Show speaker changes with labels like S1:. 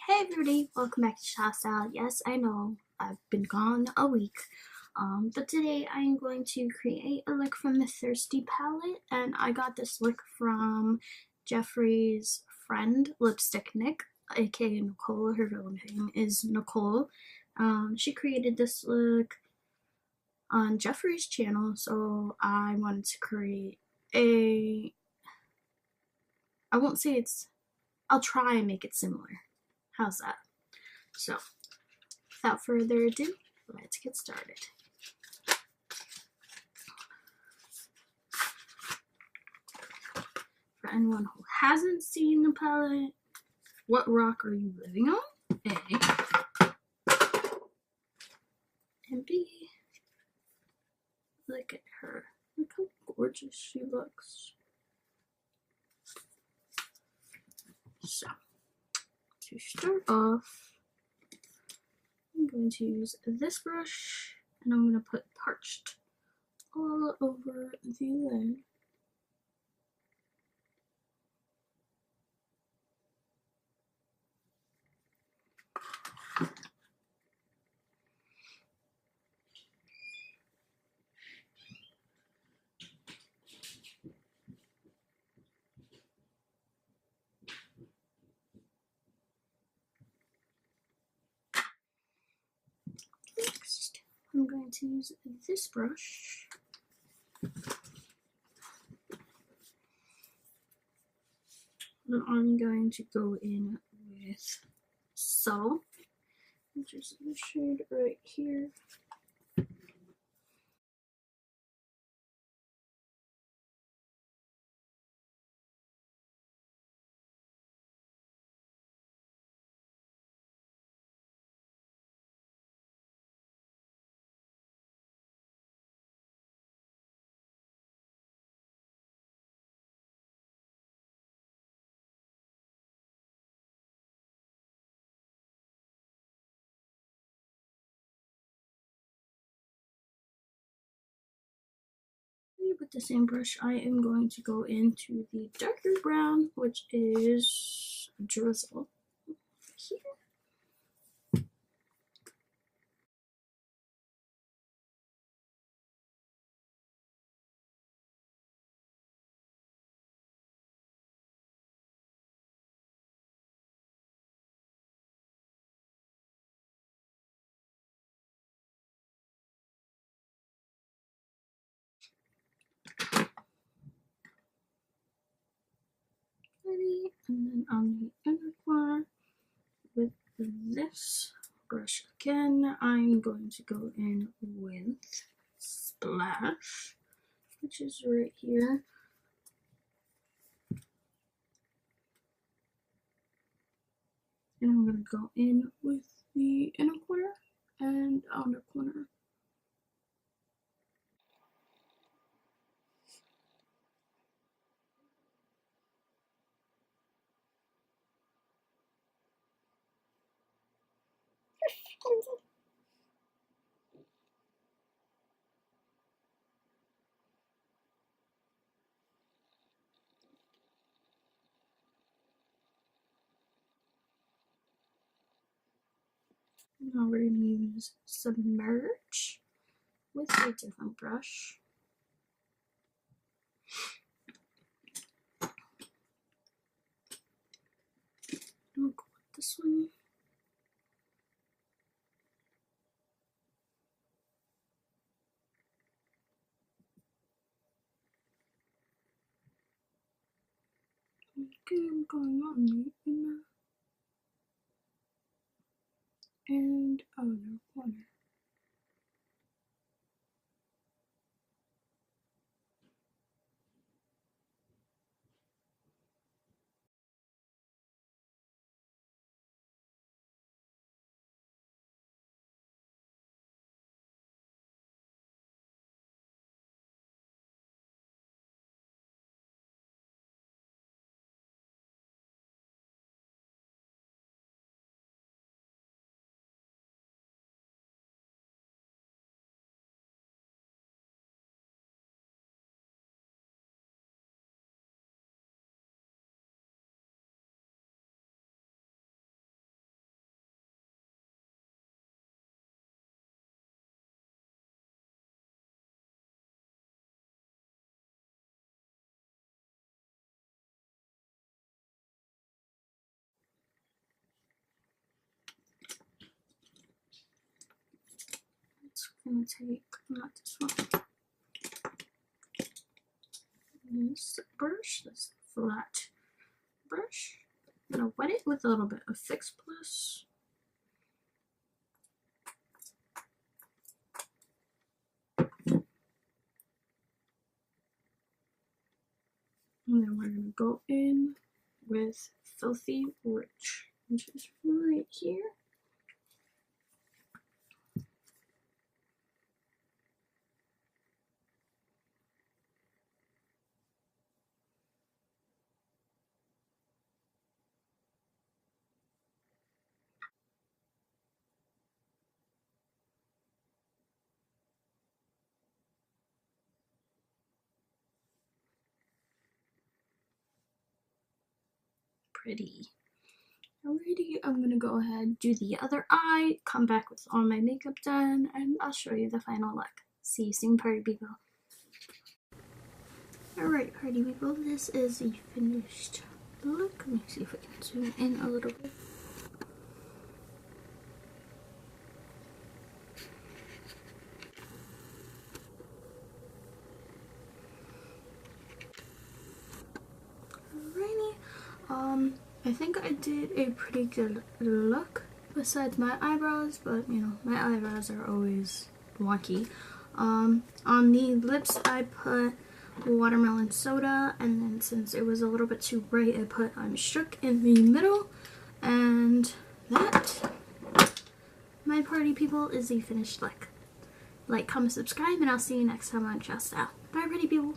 S1: Hey everybody, welcome back to Shop Style. Yes, I know I've been gone a week, but today I'm going to create a look from the Thirsty palette, and I got this look from Jeffrees' friend, LipstickNic, aka Nicole. Her real name is Nicole. She created this look on Jeffrees' channel, so I wanted to create I won't say I'll try and make it similar. How's that? So, without further ado, let's get started. For anyone who hasn't seen the palette, what rock are you living on? A. And B. Look at her. Look how gorgeous she looks. So, to start off, I'm going to use this brush, and I'm going to put Parched all over the lid. Next, I'm going to use this brush. And I'm going to go in with Subtle, which is the shade right here. With the same brush, I am going to go into the darker brown, which is Drizzle here. And then on the inner corner, with this brush again, I'm going to go in with Splash, which is right here. And I'm going to go in with the inner corner and outer corner. Now we're going to use Submerge with a different brush. I'll go with this one. Again, going on the inner and outer corner. I'm gonna take, not this one. Use the brush, this flat brush. I'm gonna wet it with a little bit of Fix Plus. And then we're gonna go in with Filthy Rich, which is right here. Pretty. Alrighty, I'm gonna go ahead, do the other eye, come back with all my makeup done, and I'll show you the final look. See you soon, party people. Alright, party people, this is the finished look. Let me see if I can zoom in a little bit. Alrighty, I think I did a pretty good look besides my eyebrows, but you know, my eyebrows are always wonky. On the lips I put watermelon soda, and then since it was a little bit too bright I put I'm Shook in the middle, and that, my party people, is the finished look. Like, comment, subscribe, and I'll see you next time on Just Out. Bye, party people!